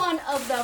fun of the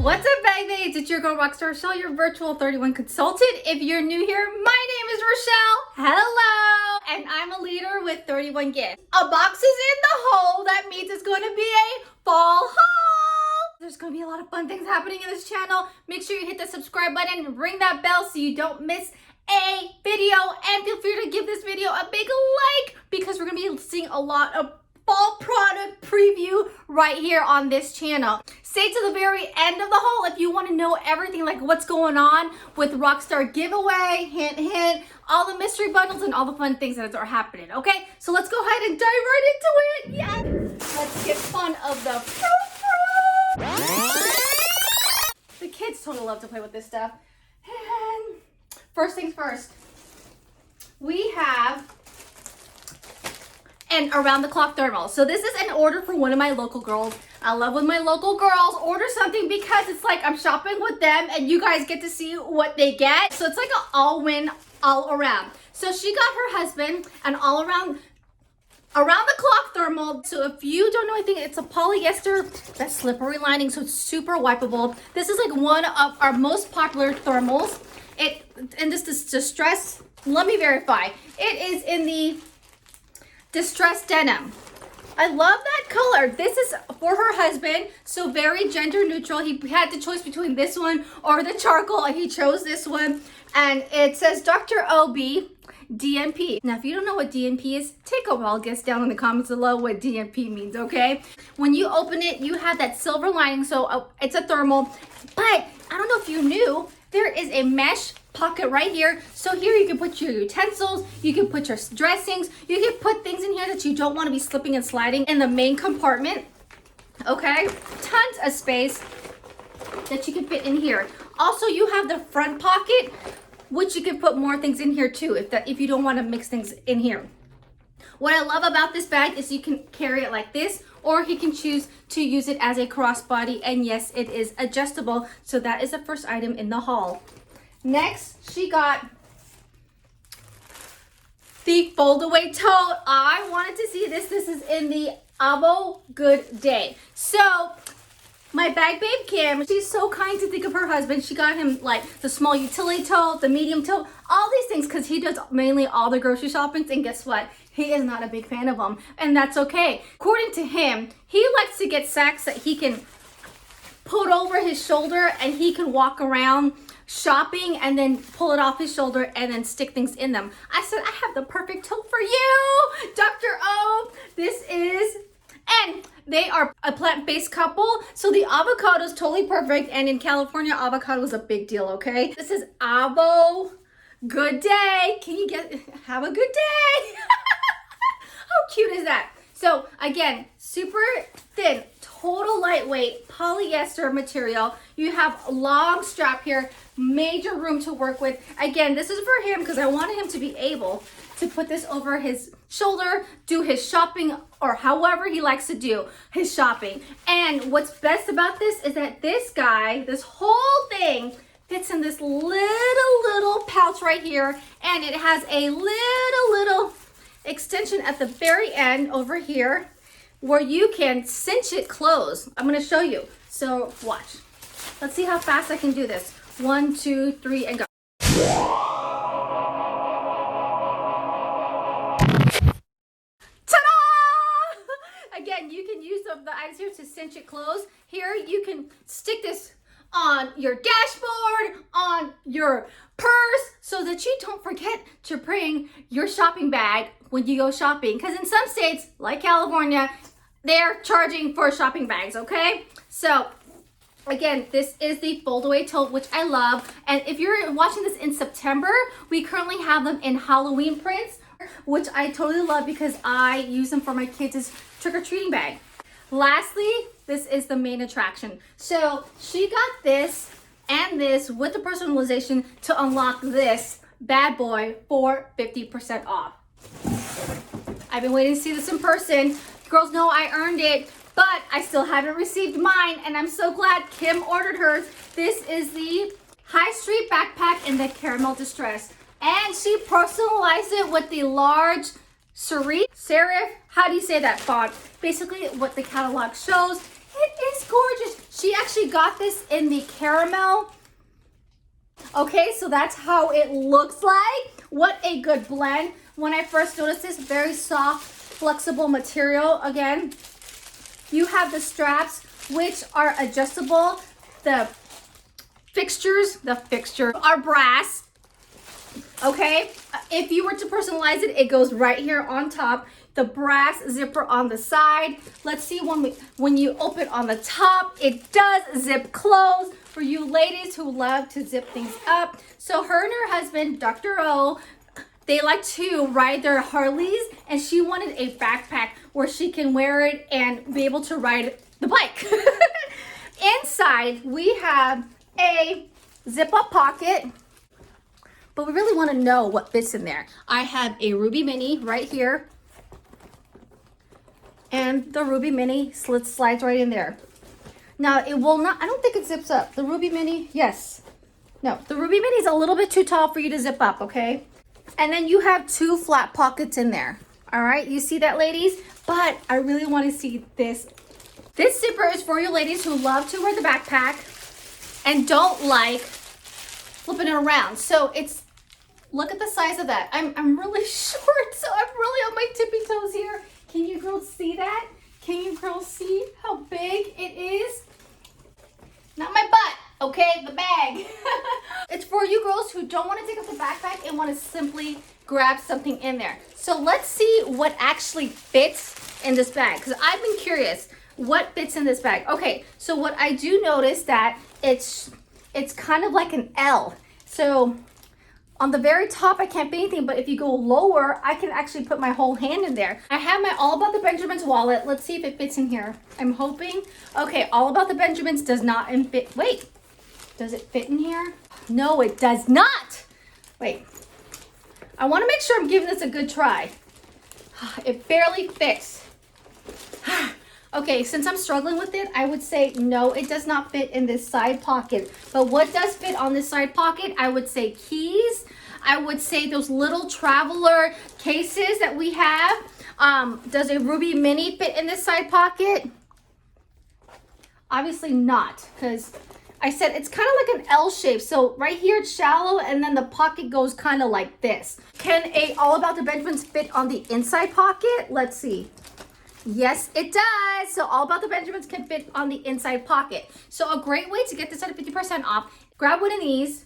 What's up, babies? It's your girl Rockstar Rochelle, your virtual 31 consultant. If you're new here, my name is Rochelle. Hello! And I'm a leader with 31 gifts. A box is in the hole. That means it's going to be a fall haul. There's going to be a lot of fun things happening in this channel. Make sure you hit the subscribe button and ring that bell so you don't miss a video. And feel free to give this video a big like because we're going to be seeing a lot of fall product preview right here on this channel. Stay to the very end of the haul if you want to know everything, like what's going on with Rockstar giveaway, hint hint, all the mystery bundles and all the fun things that are happening. Okay, so let's go ahead and dive right into it. Yeah, let's get fun of the The kids totally love to play with this stuff. And first things first, we have an around-the-clock thermal. So this is an order for one of my local girls. I love when my local girls order something because it's like I'm shopping with them and you guys get to see what they get. So it's like an all-win all around. So she got her husband an all-around around-the-clock thermal. So if you don't know anything, it's a polyester that's slippery lining, so it's super wipeable. This is like one of our most popular thermals. And this is distress. Let me verify. It is in the distressed denim. I love that color. This is for her husband, so very gender neutral. He had the choice between this one or the charcoal, and he chose this one. And it says Dr. OB DNP. Now, if you don't know what DNP is, take a wild guess down in the comments below what DNP means, okay? When you open it, you have that silver lining, so it's a thermal. But I don't know if you knew, there is a mesh pocket right here. So here you can put your utensils, you can put your dressings, you can put things in here that you don't want to be slipping and sliding in the main compartment. Okay, tons of space that you can fit in here. Also, you have the front pocket, which you can put more things in here too if you don't want to mix things in here. What I love about this bag is you can carry it like this, or he can choose to use it as a crossbody, and yes, it is adjustable. So that is the first item in the haul. Next, she got the fold-away tote. I wanted to see this. This is in the Avo Good Day. So my bag babe Kim, she's so kind to think of her husband. She got him like the small utility tote, the medium tote, all these things because he does mainly all the grocery shoppings. And guess what? He is not a big fan of them, and that's okay. According to him, he likes to get sacks that he can put over his shoulder and he can walk around shopping and then pull it off his shoulder and then stick things in them. I said, I have the perfect tote for you, Dr. O. This is, and they are a plant-based couple, so the avocado is totally perfect. And in California, avocado is a big deal, okay? This is Avo Good Day. Can you have a good day? How cute is that? So again, super thin, total lightweight polyester material. You have a long strap here, major room to work with. Again, this is for him because I wanted him to be able to put this over his shoulder, do his shopping, or however he likes to do his shopping. And what's best about this is that this guy, this whole thing fits in this little pouch right here, and it has a little extension at the very end over here where you can cinch it closed. I'm going to show you. So watch. Let's see how fast I can do this. 1, 2, 3, and go. Ta-da! Again, you can use the items here to cinch it closed. Here you can stick this on your dashboard, on your purse, so that you don't forget to bring your shopping bag when you go shopping. Because in some states, like California, they're charging for shopping bags, okay? So again, this is the fold-away tote, which I love. And if you're watching this in September, we currently have them in Halloween prints, which I totally love because I use them for my kids' trick-or-treating bag. Lastly, this is the main attraction. So she got this and this with the personalization to unlock this bad boy for 50% off. I've been waiting to see this in person. Girls know I earned it, but I still haven't received mine, and I'm so glad Kim ordered hers. This is the High Street backpack in the caramel distress. And she personalized it with the large serif. How do you say that font? Basically what the catalog shows. It is gorgeous. She actually got this in the caramel. Okay, so that's how it looks like. What a good blend. When I first noticed this, very soft, flexible material. Again, you have the straps, which are adjustable. The fixtures are brass. Okay, if you were to personalize it, it goes right here on top. The brass zipper on the side. Let's see when you open on the top, it does zip close for you ladies who love to zip things up. So her and her husband, Dr. O, they like to ride their Harleys, and she wanted a backpack where she can wear it and be able to ride the bike. Inside, we have a zip-up pocket, but we really want to know what fits in there. I have a Ruby Mini right here, and the Ruby Mini slides right in there. Now, it will not, I don't think it zips up. The Ruby Mini, yes. No, the Ruby Mini is a little bit too tall for you to zip up, okay? And then you have 2 flat pockets in there. All right, you see that, ladies? But I really want to see this. This zipper is for you ladies who love to wear the backpack and don't like flipping it around. So it's, look at the size of that. I'm really short, so I'm really on my tippy toes here. Can you girls see that? Can you girls see how big it is? Not my butt, okay? The bag. It's for you girls who don't want to take up the backpack and want to simply grab something in there. So let's see what actually fits in this bag, because I've been curious what fits in this bag. Okay, so what I do notice that it's kind of like an L. So on the very top, I can't fit anything, but if you go lower, I can actually put my whole hand in there. I have my All About the Benjamins wallet. Let's see if it fits in here. I'm hoping. Okay, All About the Benjamins does not fit. Wait, does it fit in here? No, it does not. Wait, I want to make sure I'm giving this a good try. It barely fits. Okay, since I'm struggling with it, I would say no, it does not fit in this side pocket. But what does fit on this side pocket? I would say keys. I would say those little traveler cases that we have. Does a Ruby Mini fit in this side pocket? Obviously not, because I said it's kind of like an L shape. So right here it's shallow, and then the pocket goes kind of like this. Can a All About the Benjamins fit on the inside pocket? Let's see. Yes, it does. So All About the Benjamins can fit on the inside pocket. So a great way to get this at 50% off, grab one of these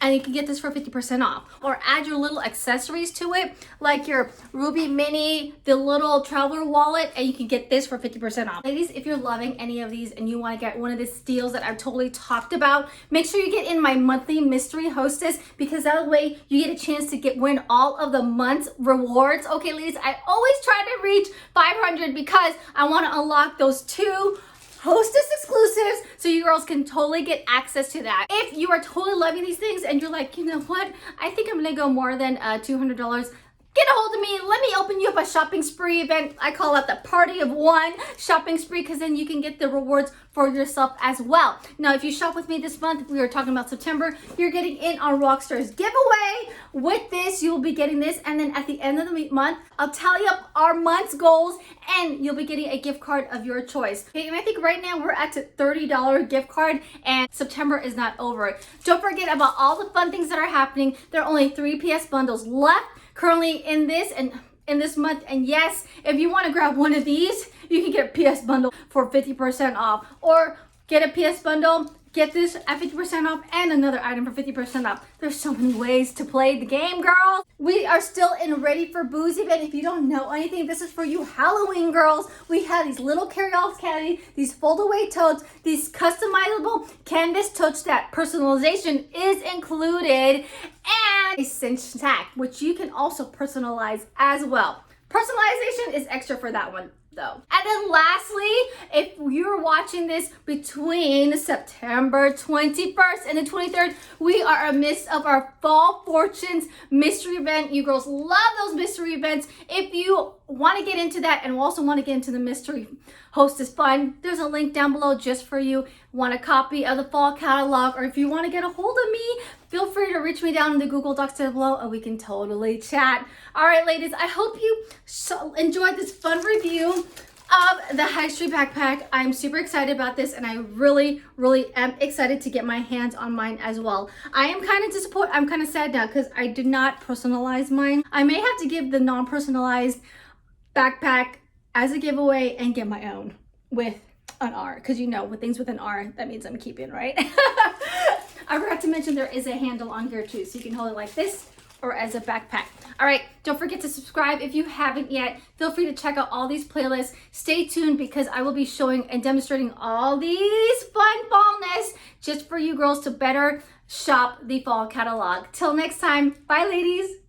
and you can get this for 50% off. Or add your little accessories to it, like your Ruby Mini, the little traveler wallet, and you can get this for 50% off. Ladies, if you're loving any of these and you want to get one of the steals that I've totally talked about, make sure you get in my monthly mystery hostess, because that way you get a chance to win all of the month's rewards. Okay, ladies, I always try to reach 500 because I want to unlock those 2 hostess exclusives, so you girls can totally get access to that. If you are totally loving these things and you're like, you know what, I think I'm gonna go more than $200, get a hold of me. Let me open you up a shopping spree event. I call it the party of one shopping spree, because then you can get the rewards for yourself as well. Now, if you shop with me this month, we are talking about September, you're getting in on Rockstar's giveaway. With this, you'll be getting this, and then at the end of the month, I'll tally up our month's goals, and you'll be getting a gift card of your choice. Okay, and I think right now we're at a $30 gift card, and September is not over. Don't forget about all the fun things that are happening. There are only 3 PS bundles left currently in this month, and yes, if you want to grab one of these, you can get a PS bundle for 50% off, or get a PS bundle, get this at 50% off, and another item for 50% off. There's so many ways to play the game, girls. We are still in Ready for Booze event. If you don't know anything, this is for you Halloween girls. We have these little carry-all candy, these fold-away totes, these customizable canvas totes that personalization is included, and a cinch sack, which you can also personalize as well. Personalization is extra for that one, though. And then lastly, if you're watching this between September 21st and the 23rd, we are amidst of our Fall Fortunes mystery event. You girls love those mystery events. If you want to get into that and also want to get into the mystery hostess fun, there's a link down below just for you. Want a copy of the fall catalog, or if you want to get a hold of me, feel free to reach me down in the Google Docs down below and we can totally chat. All right, ladies, I hope you enjoyed this fun review of the High Street backpack. I'm super excited about this and I really am excited to get my hands on mine as well. I am kind of disappointed. I'm kind of sad now because I did not personalize mine. I may have to give the non-personalized backpack as a giveaway and get my own with an R, because you know, with things with an R, that means I'm keeping, right? I forgot to mention there is a handle on here too, so you can hold it like this or as a backpack. All right, don't forget to subscribe if you haven't yet. Feel free to check out all these playlists. Stay tuned because I will be showing and demonstrating all these fun fallness just for you girls to better shop the fall catalog. Till next time, bye ladies.